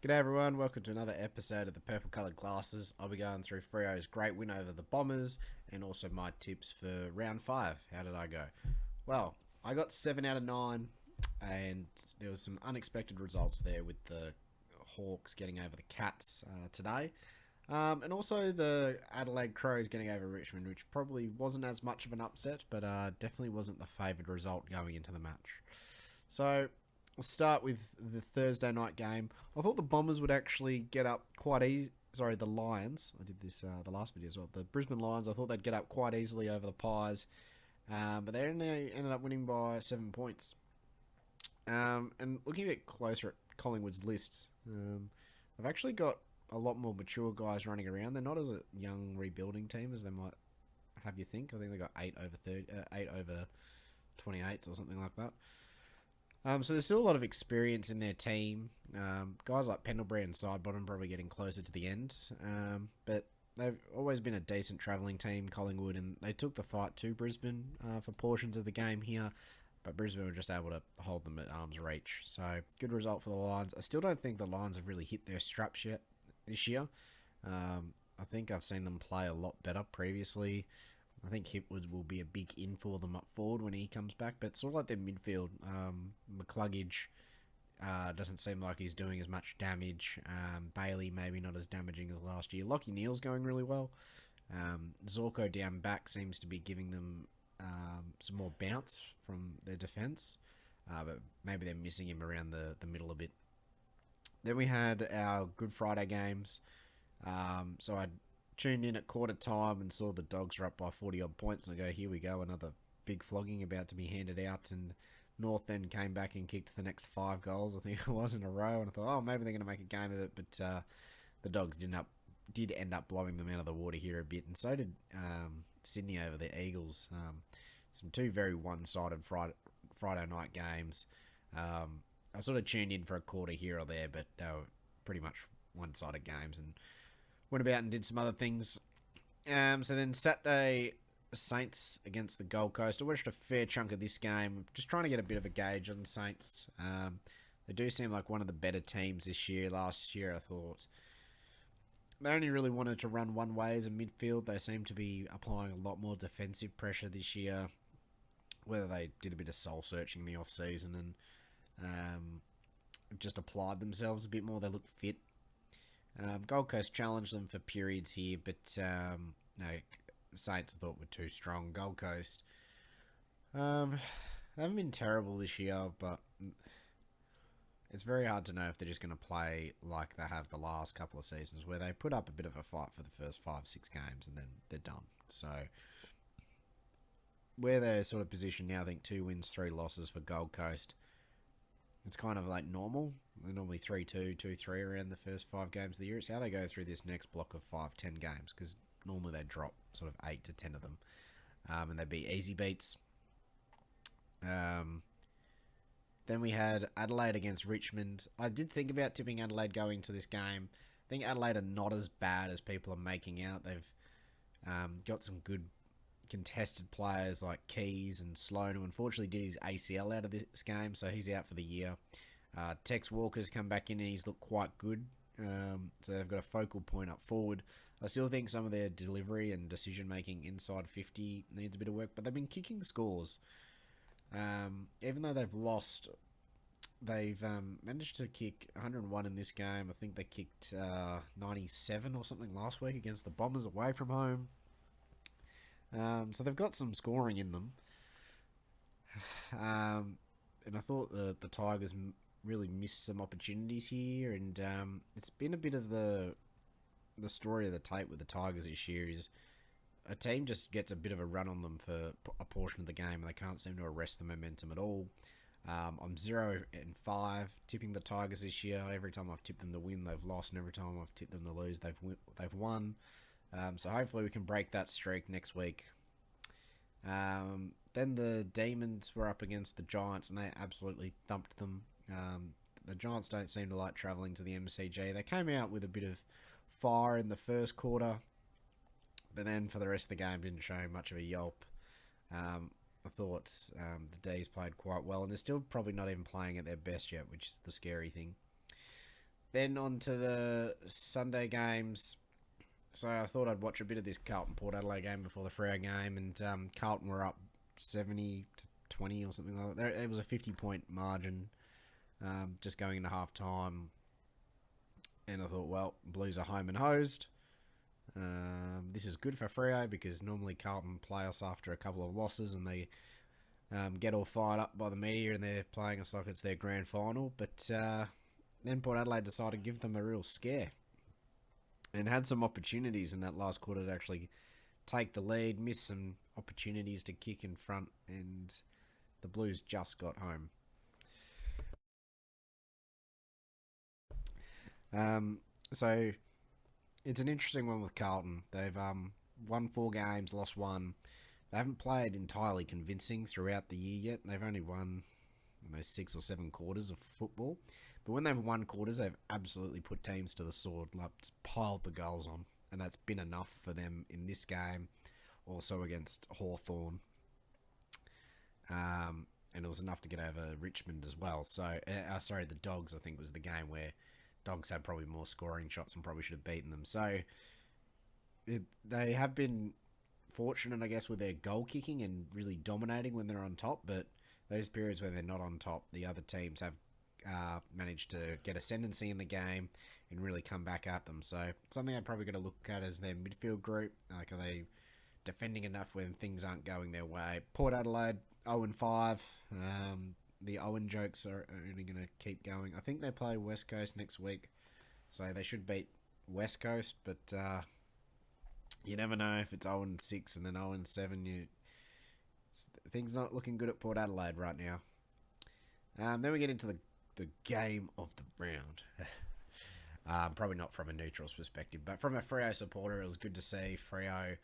G'day everyone, welcome to another episode of the Purple Coloured Glasses. I'll be going through Freo's great win over the Bombers and also my tips for round 5. How did I go? Well, I got 7 out of 9 and there was some unexpected results there with the Hawks getting over the Cats today. And also the Adelaide Crows getting over Richmond, which probably wasn't as much of an upset, but definitely wasn't the favoured result going into the match. So we'll start with the Thursday night game. I thought the Bombers would actually get up quite easy. Sorry, the Lions. I did this the last video as well. The Brisbane Lions, I thought they'd get up quite easily over the Pies. But they ended up winning by 7 points. And looking a bit closer at Collingwood's list, they've actually got a lot more mature guys running around. They're not as a young rebuilding team as they might have you think. I think they got 8 over 28s or something like that. So there's still a lot of experience in their team. Guys like Pendlebury and Sidebottom probably getting closer to the end. But they've always been a decent travelling team, Collingwood, and they took the fight to Brisbane for portions of the game here. But Brisbane were just able to hold them at arm's reach. So good result for the Lions. I still don't think the Lions have really hit their straps yet this year. I think I've seen them play a lot better previously. I think Hipwood will be a big in for them up forward when he comes back, but sort of like their midfield, McCluggage doesn't seem like he's doing as much damage. Bailey maybe not as damaging as last year. Lockie Neal's going really well. Zorko down back seems to be giving them some more bounce from their defence, but maybe they're missing him around the middle a bit. Then we had our Good Friday games. So I tuned in at quarter time and saw the Dogs were up by 40 odd points, and I go, here we go, another big flogging about to be handed out. And North then came back and kicked the next 5 goals, I think it was, in a row, and I thought, oh, maybe they're going to make a game of it, but the Dogs did end up blowing them out of the water here a bit, and so did Sydney over the Eagles. Some two very one-sided Friday night games. I sort of tuned in for a quarter here or there, but they were pretty much one-sided games, and went about and did some other things. So then Saturday, Saints against the Gold Coast. I watched a fair chunk of this game, just trying to get a bit of a gauge on the Saints. They do seem like one of the better teams this year. Last year, I thought they only really wanted to run one way as a midfield. They seem to be applying a lot more defensive pressure this year. Whether they did a bit of soul searching in the off season and just applied themselves a bit more. They look fit. Gold Coast challenged them for periods here, but no, Saints I thought were too strong. Gold Coast they haven't been terrible this year, but it's very hard to know if they're just going to play like they have the last couple of seasons, where they put up a bit of a fight for the first 5-6 games and then they're done. So where they're sort of positioned now, I think 2 wins, 3 losses for Gold Coast. It's kind of like normal. They're normally 3-2, 2-3 around the first 5 games of the year. It's how they go through this next block of 5-10 games, because normally they drop sort of 8 to 10 of them. And they'd be easy beats. Then we had Adelaide against Richmond. I did think about tipping Adelaide going to this game. I think Adelaide are not as bad as people are making out. They've got some good contested players like Keys and Sloan, who unfortunately did his ACL out of this game, so he's out for the year. Tex Walker's come back in and he's looked quite good. So they've got a focal point up forward. I still think some of their delivery and decision making inside 50 needs a bit of work, but they've been kicking scores. Even though they've lost, they've managed to kick 101 in this game. I think they kicked 97 or something last week against the Bombers away from home. So they've got some scoring in them. And I thought the Tigers really missed some opportunities here, and it's been a bit of the story of the tape with the Tigers this year. Is a team just gets a bit of a run on them for a portion of the game, and they can't seem to arrest the momentum at all. I'm 0-5 tipping the Tigers this year. Every time I've tipped them to win, they've lost, and every time I've tipped them to lose, they've won. So hopefully we can break that streak next week. Then the Demons were up against the Giants, and they absolutely thumped them. The Giants don't seem to like travelling to the MCG. They came out with a bit of fire in the first quarter, but then for the rest of the game didn't show much of a yelp. I thought the D's played quite well, and they're still probably not even playing at their best yet, which is the scary thing. Then on to the Sunday games. So I thought I'd watch a bit of this Carlton Port Adelaide game before the Freo game, and Carlton were up 70-20 or something like that. It was a 50-point margin just going into half time, and I thought, well, Blues are home and hosed. This is good for Freo because normally Carlton play us after a couple of losses and they get all fired up by the media and they're playing us like it's their grand final. But then Port Adelaide decided to give them a real scare and had some opportunities in that last quarter to actually take the lead, miss some opportunities to kick in front, and the Blues just got home. So it's an interesting one with Carlton. They've won 4 games, lost 1. They haven't played entirely convincing throughout the year yet. They've only won 6 or 7 quarters of football. But when they've won quarters, they've absolutely put teams to the sword, like piled the goals on. And that's been enough for them in this game, also against Hawthorn. And it was enough to get over Richmond as well. So, sorry, the Dogs, I think, was the game where Dogs had probably more scoring shots and probably should have beaten them. So, they have been fortunate, I guess, with their goal kicking and really dominating when they're on top. But those periods where they're not on top, the other teams have managed to get ascendancy in the game and really come back at them. So, something I'm probably going to look at as their midfield group. Like, are they defending enough when things aren't going their way? Port Adelaide 0-5. The Owen jokes are only going to keep going. I think they play West Coast next week, so they should beat West Coast. But you never know if it's 0-6 and then 0-7. Things not looking good at Port Adelaide right now. Then we get into the game of the round. Probably not from a neutral's perspective, but from a Freo supporter, it was good to see Freo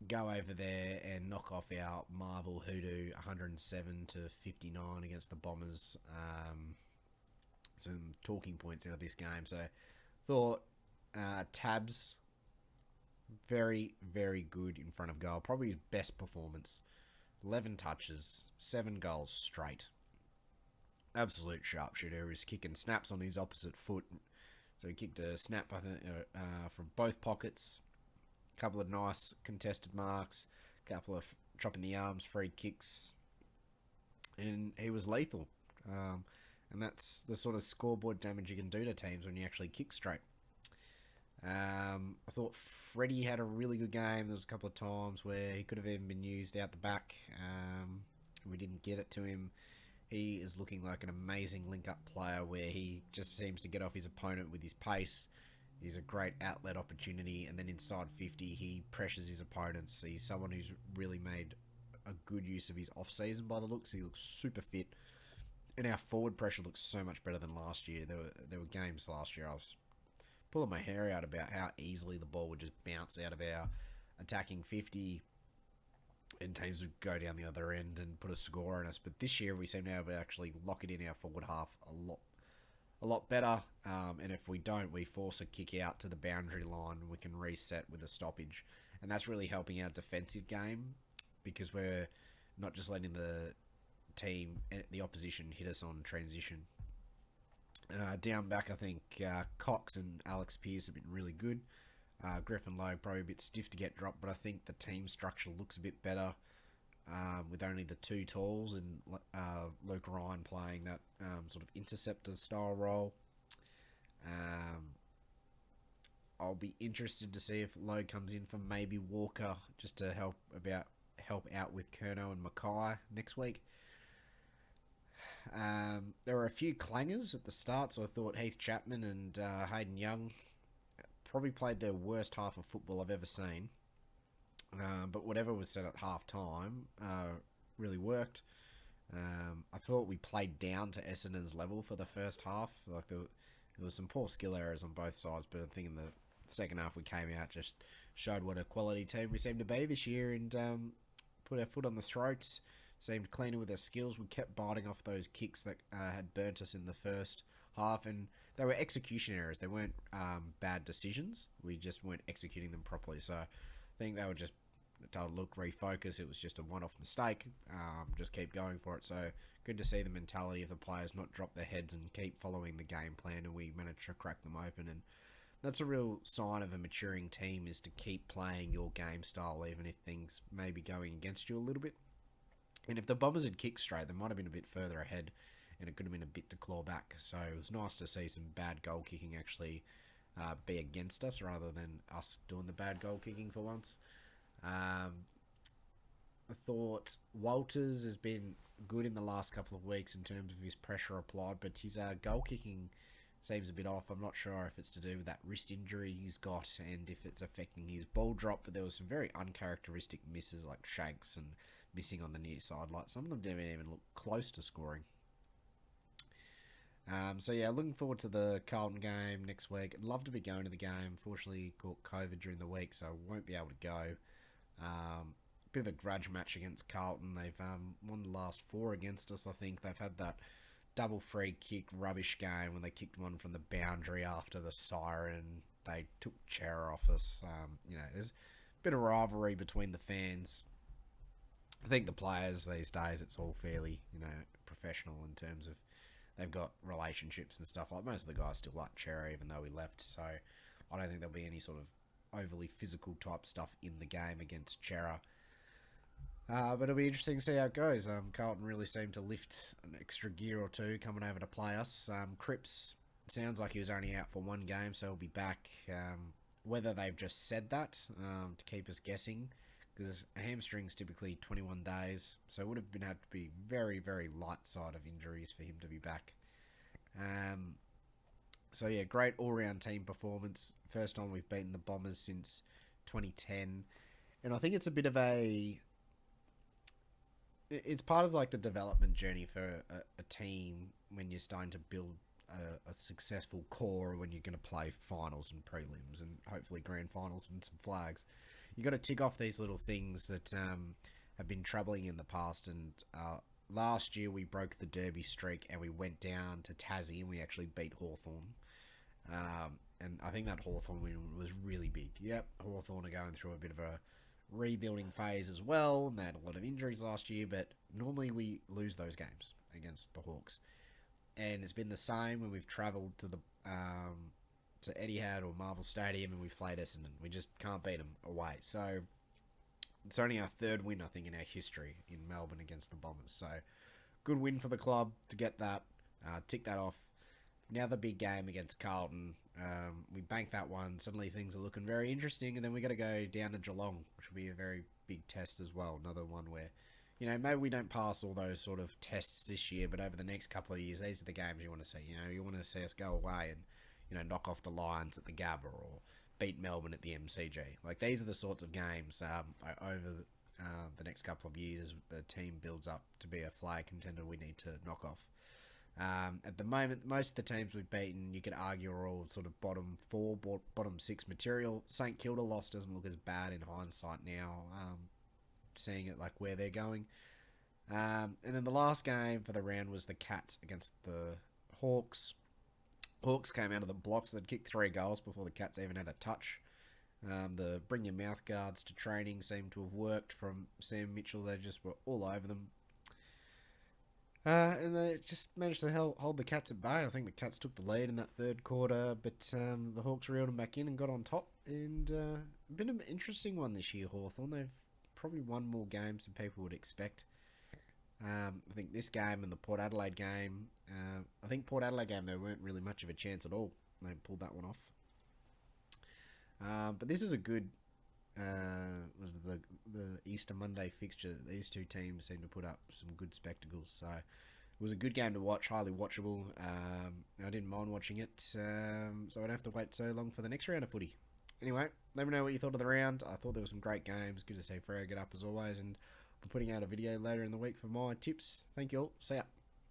go over there and knock off our Marvel Hoodoo 107-59 against the Bombers. Some talking points out of this game. So, thought Tabs, very, very good in front of goal. Probably his best performance. 11 touches, 7 goals straight. Absolute sharpshooter. He's kicking snaps on his opposite foot. So he kicked a snap, I think, from both pockets. Couple of nice contested marks, couple of dropping the arms, free kicks, and he was lethal. And that's the sort of scoreboard damage you can do to teams when you actually kick straight. I thought Freddie had a really good game. There was a couple of times where he could have even been used out the back. We didn't get it to him. He is looking like an amazing link-up player where he just seems to get off his opponent with his pace. He's a great outlet opportunity, and then inside 50, he pressures his opponents. He's someone who's really made a good use of his off-season by the looks. He looks super fit, and our forward pressure looks so much better than last year. There were games last year I was pulling my hair out about how easily the ball would just bounce out of our attacking 50, and teams would go down the other end and put a score on us. But this year, we seem to be able to actually lock it in our forward half a lot better, and if we don't, we force a kick out to the boundary line and we can reset with a stoppage, and that's really helping our defensive game because we're not just letting the opposition hit us on transition. Down back, I think Cox and Alex Pearce have been really good. Griffin Lowe probably a bit stiff to get dropped, but I think the team structure looks a bit better with only the 2 talls and Luke Ryan playing that sort of interceptor style role. I'll be interested to see if Lowe comes in for maybe Walker just to help out with Curnow and Mackay next week. There were a few clangers at the start, so I thought Heath Chapman and Hayden Young probably played their worst half of football I've ever seen. But whatever was said at half time really worked. I thought we played down to Essendon's level for the first half. Like there was some poor skill errors on both sides, but I think in the second half we came out, just showed what a quality team we seem to be this year, and put our foot on the throats. Seemed cleaner with our skills. We kept biting off those kicks that had burnt us in the first half, and they were execution errors. They weren't bad decisions. We just weren't executing them properly. So I think they were just told, look, refocus. It was just a one-off mistake. Just keep going for it. So good to see the mentality of the players not drop their heads and keep following the game plan, and we managed to crack them open. And that's a real sign of a maturing team, is to keep playing your game style even if things may be going against you a little bit. And if the Bombers had kicked straight, they might have been a bit further ahead, and it could have been a bit to claw back. So it was nice to see some bad goal kicking actually be against us rather than us doing the bad goal kicking for once. I thought Walters has been good in the last couple of weeks in terms of his pressure applied, but his goal kicking seems a bit off. I'm not sure if it's to do with that wrist injury he's got and if it's affecting his ball drop, but there was some very uncharacteristic misses like shanks and missing on the near side. Like, some of them didn't even look close to scoring. So yeah, looking forward to the Carlton game next week. I'd love to be going to the game. Fortunately, caught COVID during the week, so won't be able to go. Bit of a grudge match against Carlton. They've won the last 4 against us, I think. They've had that double free kick rubbish game when they kicked one from the boundary after the siren. They took chair off us. There's a bit of rivalry between the fans. I think the players these days, it's all fairly, professional in terms of they've got relationships and stuff. Like, most of the guys still like Cherry, even though he left. So I don't think there'll be any sort of overly physical type stuff in the game against Chera. But it'll be interesting to see how it goes. Carlton really seemed to lift an extra gear or two coming over to play us. Cripps sounds like he was only out for 1 game, so he'll be back. Whether they've just said that to keep us guessing, because a hamstring's typically 21 days, so it would have had to be very, very light side of injuries for him to be back. So yeah, great all-round team performance. First time we've beaten the Bombers since 2010, and I think it's a bit of it's part of like the development journey for a team when you're starting to build a successful core, when you're going to play finals and prelims and hopefully grand finals and some flags. You got to tick off these little things that have been troubling in the past. And last year we broke the Derby streak and we went down to Tassie and we actually beat Hawthorn. And I think that Hawthorn win was really big. Yep, Hawthorn are going through a bit of a rebuilding phase as well, and they had a lot of injuries last year, but normally we lose those games against the Hawks. And it's been the same when we've travelled to the to Etihad or Marvel Stadium and we've played Essendon. We just can't beat them away. So it's only our 3rd win, I think, in our history in Melbourne against the Bombers. So good win for the club to get that, tick that off. Now the big game against Carlton. We banked that one. Suddenly things are looking very interesting, and then we got to go down to Geelong, which will be a very big test as well. Another one where, maybe we don't pass all those sort of tests this year, but over the next couple of years, these are the games you want to see. You want to see us go away and, knock off the Lions at the Gabba or beat Melbourne at the MCG. Like, these are the sorts of games over the next couple of years as the team builds up to be a flag contender we need to knock off. At the moment, most of the teams we've beaten, you could argue, are all sort of bottom 4, bottom 6 material. St Kilda loss doesn't look as bad in hindsight now, seeing it like where they're going. And then the last game for the round was the Cats against the Hawks. Hawks came out of the blocks. They'd kicked 3 goals before the Cats even had a touch. The bring your mouth guards to training seemed to have worked from Sam Mitchell. They just were all over them. And they just managed to hold the Cats at bay. I think the Cats took the lead in that 3rd quarter, but the Hawks reeled them back in and got on top. And been an interesting one this year, Hawthorn. They've probably won more games than people would expect. I think this game and the Port Adelaide game, I think Port Adelaide game, there weren't really much of a chance at all. They pulled that one off. But this is a good, was the Easter Monday fixture. These 2 teams seem to put up some good spectacles. So it was a good game to watch, highly watchable. I didn't mind watching it, so I don't have to wait so long for the next round of footy. Anyway, let me know what you thought of the round. I thought there were some great games. Good to see Freo get up as always, and I'm putting out a video later in the week for my tips. Thank you all. See ya.